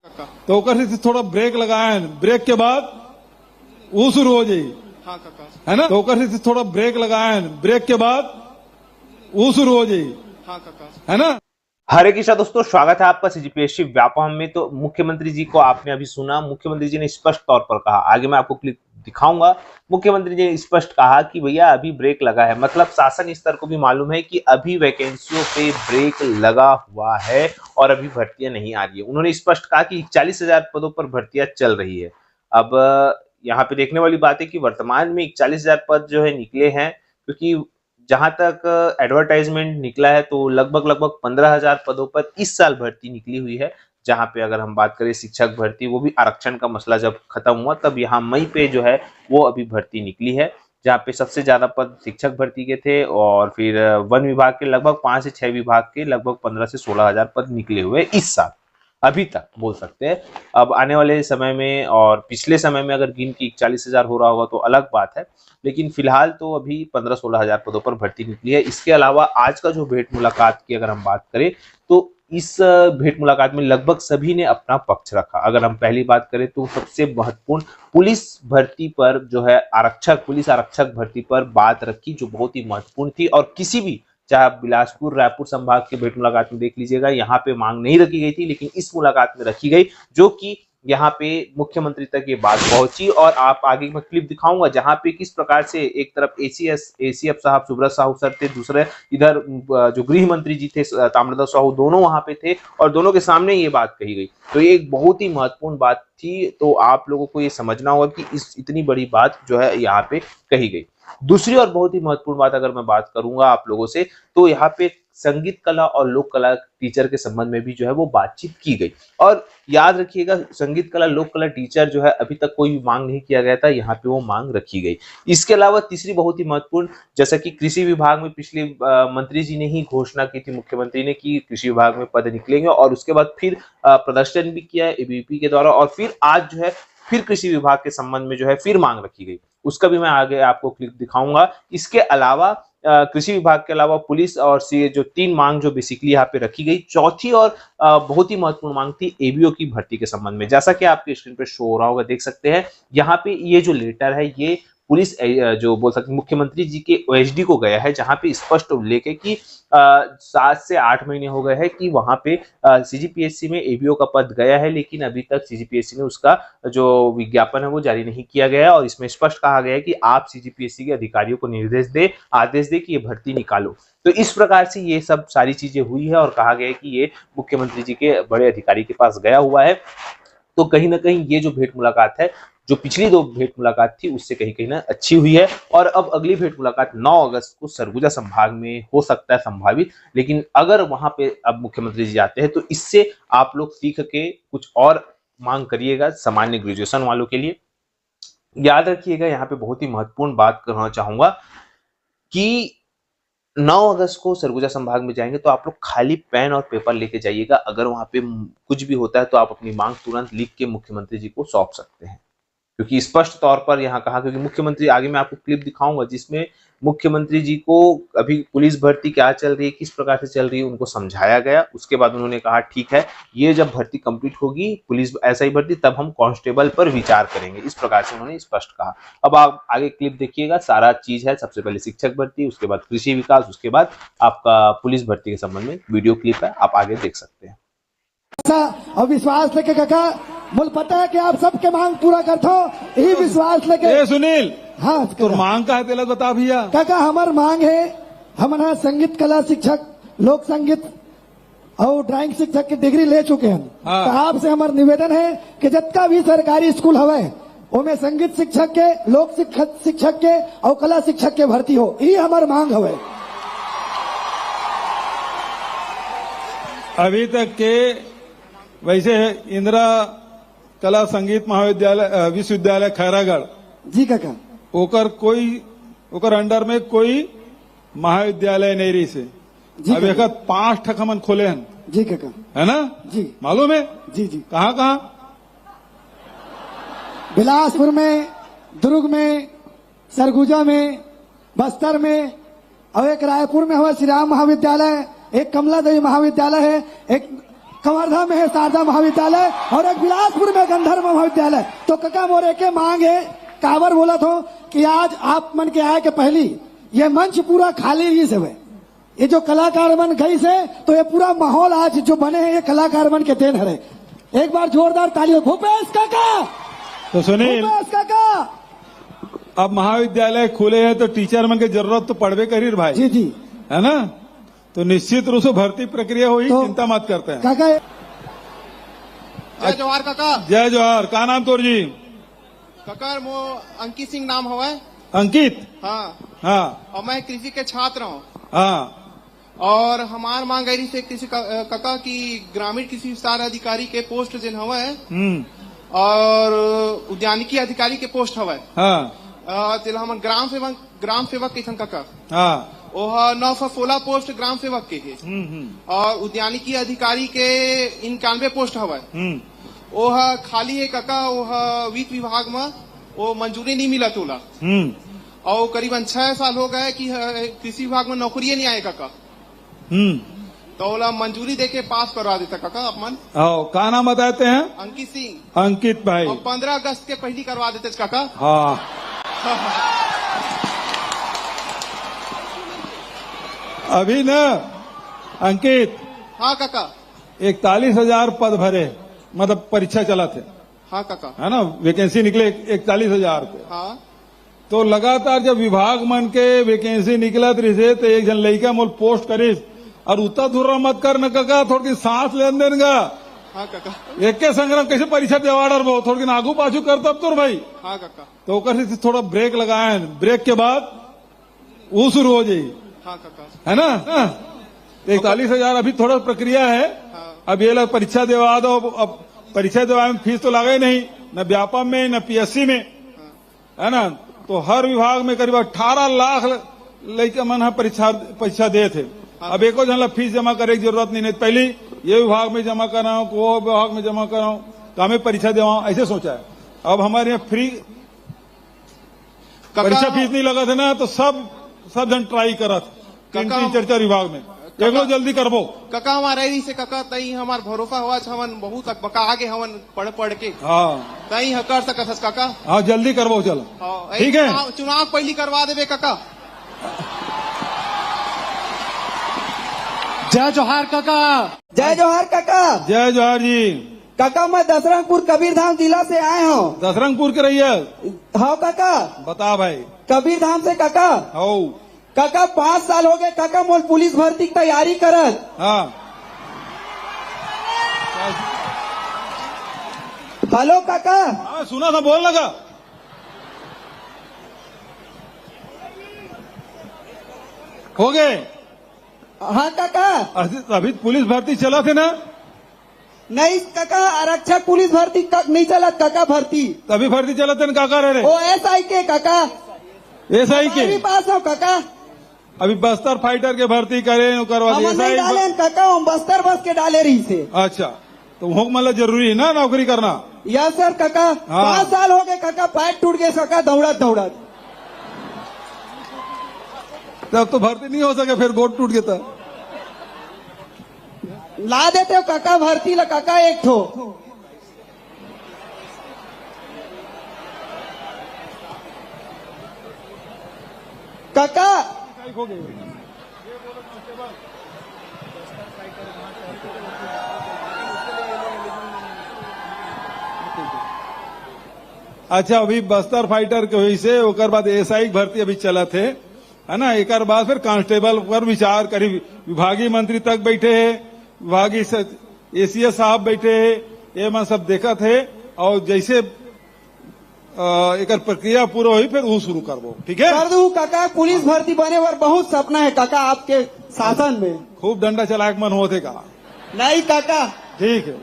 तो ओकर से थोड़ा ब्रेक लगाए, ब्रेक के बाद वो शुरू हो जाए। हाँ काका। है ना, तो ओकर से थोड़ा ब्रेक लगाए, ब्रेक के बाद वो शुरू हो जाए। हाँ काका। है ना। हरे कृष्णा दोस्तों, स्वागत है आपका सीजीपीएससी व्यापम में। तो मुख्यमंत्री जी को आपने अभी सुना। मुख्यमंत्री जी ने स्पष्ट तौर पर कहा, आगे मैं आपको क्लिप दिखाऊंगा। मुख्यमंत्री जी ने स्पष्ट कहा कि भैया अभी ब्रेक लगा है, मतलब शासन स्तर को भी मालूम है कि अभी वैकेंसियों पे ब्रेक लगा हुआ है और अभी भर्तियां नहीं आ रही है। उन्होंने स्पष्ट कहा कि 41,000 पदों पर भर्तियां चल रही है। अब यहाँ पे देखने वाली बात है कि वर्तमान में 41,000 पद जो है निकले हैं, क्योंकि जहां तक एडवर्टाइजमेंट निकला है तो लगभग 15,000 पदों पर इस साल भर्ती निकली हुई है। जहां पे अगर हम बात करें शिक्षक भर्ती, वो भी आरक्षण का मसला जब खत्म हुआ तब यहाँ मई पे जो है वो अभी भर्ती निकली है, जहाँ पे सबसे ज्यादा पद शिक्षक भर्ती के थे और फिर वन विभाग के लगभग 5 से 6 विभाग के लगभग 15 से 16,000 पद निकले हुए इस साल अभी तक बोल सकते हैं। अब आने वाले समय में और पिछले समय में अगर गिन की 41,000 हो रहा होगा तो अलग बात है, लेकिन फिलहाल तो अभी 15-16,000 पदों पर भर्ती निकली है। इसके अलावा आज का जो भेंट मुलाकात की अगर हम बात करें तो इस भेंट मुलाकात में लगभग सभी ने अपना पक्ष रखा। अगर हम पहली बात करें तो सबसे महत्वपूर्ण पुलिस भर्ती पर जो है पुलिस आरक्षक भर्ती पर बात रखी, जो बहुत ही महत्वपूर्ण थी। और किसी भी, चाहे आप बिलासपुर रायपुर संभाग के भेंट मुलाकात में देख लीजिएगा, यहाँ पे मांग नहीं रखी गई थी, लेकिन इस मुलाकात में रखी गई, जो कि यहाँ पे मुख्यमंत्री तक ये बात पहुंची। और आप आगे मैं क्लिप दिखाऊंगा जहां पे किस प्रकार से एक तरफ एसीएफ साहब सुब्रत साहू सर थे, दूसरे इधर जो गृह मंत्री जी थे ताम्रध्वज साहू, दोनों वहां पे थे और दोनों के सामने ये बात कही गई। तो ये एक बहुत ही महत्वपूर्ण बात थी। तो आप लोगों को ये समझना होगा कि इस इतनी बड़ी बात जो है यहाँ पे कही गई। दूसरी और बहुत ही महत्वपूर्ण बात अगर मैं बात करूंगा आप लोगों से, तो यहाँ पे संगीत कला और लोक कला टीचर के संबंध में भी जो है वो बातचीत की गई। और याद रखिएगा, संगीत कला लोक कला टीचर जो है अभी तक कोई भी मांग नहीं किया गया था, यहाँ पे वो मांग रखी गई। इसके अलावा तीसरी बहुत ही महत्वपूर्ण, जैसा कि कृषि विभाग में पिछले मंत्री जी ने ही घोषणा की थी, मुख्यमंत्री ने, कि कृषि विभाग में पद निकलेंगे और उसके बाद फिर प्रदर्शन भी किया एबीवीपी के द्वारा और फिर आज जो है फिर कृषि विभाग के संबंध में जो है फिर मांग रखी गई। उसका भी मैं आगे आपको क्लिप दिखाऊंगा। इसके अलावा कृषि विभाग के अलावा पुलिस और सी जो 3 मांग जो बेसिकली यहाँ पे रखी गई। चौथी और बहुत ही महत्वपूर्ण मांग थी एबीओ की भर्ती के संबंध में। जैसा कि आपके स्क्रीन पे शो हो रहा होगा, देख सकते हैं यहाँ पे ये जो लेटर है ये पुलिस जो बोल सकते मुख्यमंत्री जी के ओएसडी को गया है, जहां पे स्पष्ट उल्लेख है कि 7 से 8 महीने हो गए हैं कि वहां पे सीजीपीएससी में एबीओ का पद गया है, लेकिन अभी तक सीजीपीएससी ने उसका जो विज्ञापन है वो जारी नहीं किया गया है। और इसमें स्पष्ट कहा गया है कि आप सीजीपीएससी के अधिकारियों को आदेश दे कि ये भर्ती निकालो। तो इस प्रकार से ये सब सारी चीजें हुई है और कहा गया है कि ये मुख्यमंत्री जी के बड़े अधिकारी के पास गया हुआ है। तो कहीं ना कहीं ये जो भेंट मुलाकात है, जो पिछली 2 भेंट मुलाकात थी उससे कहीं ना अच्छी हुई है। और अब अगली भेंट मुलाकात 9 अगस्त को सरगुजा संभाग में हो सकता है संभावित, लेकिन अगर वहां पे अब मुख्यमंत्री जी आते हैं तो इससे आप लोग सीख के कुछ और मांग करिएगा सामान्य ग्रेजुएशन वालों के लिए। याद रखिएगा, यहाँ पे बहुत ही महत्वपूर्ण बात करना चाहूंगा कि 9 अगस्त को सरगुजा संभाग में जाएंगे तो आप लोग खाली पेन और पेपर लेके जाइएगा। अगर वहां पे कुछ भी होता है तो आप अपनी मांग तुरंत लिख के मुख्यमंत्री जी को सौंप सकते हैं, क्योंकि स्पष्ट तौर पर यहाँ कहा, क्योंकि मुख्यमंत्री, आगे मैं आपको क्लिप दिखाऊंगा जिसमें मुख्यमंत्री जी को अभी पुलिस भर्ती क्या चल रही है, किस प्रकार से चल रही है, उनको समझाया गया। उसके बाद उन्होंने कहा ठीक है, ये जब भर्ती कंप्लीट होगी पुलिस ऐसा ही भर्ती, तब हम कांस्टेबल पर विचार करेंगे। इस प्रकार से उन्होंने स्पष्ट कहा। अब आप आगे क्लिप देखिएगा, सारा चीज है। सबसे पहले शिक्षक भर्ती, उसके बाद कृषि विकास, उसके बाद आपका पुलिस भर्ती के संबंध में वीडियो क्लिप है, आप आगे देख सकते हैं। और विश्वास लेके काका, मुझे पता है कि आप सबके मांग पूरा करते हो, यही विश्वास लेके। ए सुनील, हाँ तो मांग का है तेला बता भैया। काका हमार मांग है, हमारा संगीत कला शिक्षक, लोक संगीत और ड्राइंग शिक्षक की डिग्री ले चुके हैं। हाँ। तो आपसे हमारा निवेदन है कि जितना भी सरकारी स्कूल हवे उनमें संगीत शिक्षक के, लोक शिक्षक के और कला शिक्षक के भर्ती हो, ये हमारी मांग हवे। अभी तक के वैसे इंदिरा कला संगीत महाविद्यालय विश्वविद्यालय खैरागढ़ जी काका, ओकर अंडर में कोई महाविद्यालय नहीं रही से। अब एक 5 ठक हमन खोले हैं जी काका, है ना जी मालूम है? जी जी। कहाँ? बिलासपुर में, दुर्ग में, सरगुजा में, बस्तर में और एक रायपुर में हुआ श्री राम महाविद्यालय, एक कमला देवी महाविद्यालय है, एक कवर्धा में है शारदा महाविद्यालय और एक बिलासपुर में गंधर्व महाविद्यालय। तो कका मोरे के मांग है, कावर बोला था कि आज आप मन के आए के पहली ये मंच पूरा खाली ही से हुए, ये जो कलाकार बन गई से, तो ये पूरा माहौल आज जो बने हैं ये कलाकार बन के देन है। एक बार जोरदार तालियों। भूपेश काका, तो सुनील, भूपेश काका, अब महाविद्यालय खुले हैं तो टीचर मन की जरूरत तो पड़वे करी भाई, जी जी, है ना। तो निश्चित रूप से भर्ती प्रक्रिया हुई, तो चिंता मत करते हैं। काका जय जोहार काका। जय जोहार। का नाम तोर जी? काका मो अंकित सिंह नाम हवा। अंकित? हाँ हाँ और मैं कृषि के छात्र हूँ। हाँ। और हमार मांग रही से कृषि काका की ग्रामीण कृषि विस्तार अधिकारी के पोस्ट जिन हवा है और उद्यानिकी अधिकारी के पोस्ट हवा है। हाँ तिला हम ग्राम सेवक के काका। हाँ। ओह 916 पोस्ट ग्राम सेवक के और उद्यानिकी अधिकारी के 91 पोस्ट हवा है। ओह खाली है काका। ओह वित्त विभाग में वो मंजूरी नहीं मिला तोला और करीबन 6 साल हो गए कि कृषि विभाग में नौकरी नहीं आए काका। तो ओला मंजूरी देके पास करवा देता काका अपन। आओ, का नाम बताते हैं? अंकित सिंह। अंकित भाई। और 15 अगस्त के पहली करवा देते काका। हाँ। अभी न अंकित, हाँ काका। 41,000 पद भरे, मतलब परीक्षा चला थे, हाँ काका। है ना। वैकेंसी निकले 41,000 के। हाँ तो लगातार जब विभाग मन के वैकेंसी निकलत रही तो एक जन लड़का मोल पोस्ट करीस और उतना दूर मत कर न काका, थोड़ी सांस लेन देन गा। हाँ काका। एक के संग्राम कैसे परीक्षा देवाड़र वो थोड़ी आगू पाछू करता तो भाई। हाँ काका। तो ओकर से थोड़ा ब्रेक लगाए, ब्रेक के बाद वो शुरू हो जाएगी, हाँ काका। है ना। 41,000 अभी थोड़ा प्रक्रिया है। हाँ। अब ये लोग परीक्षा देवा दो। अब परीक्षा देवा में फीस तो लगे नहीं, न व्यापम में न पीएससी में, है ना। तो हर विभाग में करीब 18 लाख लड़के मन परीक्षा दे थे। अब एको जन ला फीस जमा करे की जरूरत नहीं, पहले ये विभाग में जमा कराऊं, वो विभाग में जमा कराऊं, तो हमें परीक्षा देवाऊं, ऐसे सोचा है। अब हमारे यहाँ फ्री परीक्षा फीस नहीं लगा था ना, तो सब जन ट्राई करा था, 3-4 विभाग में। देख लो जल्दी करबो काका। हमारा रही से काका तई हमार भरोसा हुआ हवन बहुत बका आगे हवन पढ़ के। हाँ तई कर सकत काका। हाँ जल्दी करबो, चलो हाँ, ठीक है। चुनाव पहली करवा देवे काका। जय जोहार काका। जय जोहार काका। जय जोहार जी। काका मैं दसरंगपुर कबीरधाम जिला से आए हूँ। दसरंगपुर के रहिए? हाँ काका। बता भाई। कबीरधाम से काका। हो काका 5 साल हो गए काका मोल पुलिस भर्ती की तैयारी करत। हाँ। हेलो काका। हाँ सुना था, बोल लगा। हो गए? हाँ काका। अभी पुलिस भर्ती चला थे ना? नहीं काका, आरक्षक पुलिस भर्ती नहीं चला काका। भर्ती तभी भर्ती चला थे का कर रहे? ओ एसआई के काका। एसआई के अभी पास हो काका। अभी बस्तर फाइटर के भर्ती करे करवा हम नहीं डाले काका, हम बस्तर बस के डाले रही से। अच्छा, तो वो मतलब जरूरी है ना नौकरी करना? यस सर काका। हाँ। 5 साल हो गए काका, पैर टूट गए काका दौड़त। तब तो भर्ती नहीं हो सके, फिर गोट टूट गया। ला देते हो काका भर्ती ला काका एक ठो। काका अच्छा, अभी बस्तर फाइटर के वजह से ओकर बाद एसआई भर्ती अभी चला थे, है ना। एक बाद फिर कांस्टेबल पर विचार करी। विभागीय मंत्री तक बैठे है, विभागीय एसीएस साहब बैठे है, ये मैं सब देखा थे। और जैसे एक प्रक्रिया पूरा हुई फिर वो शुरू करबो, ठीक है। कर दू काका। पुलिस भर्ती बने पर बहुत सपना है काका आपके शासन में। खूब डंडा चलाक मन होते का। नहीं काका। ठीक है।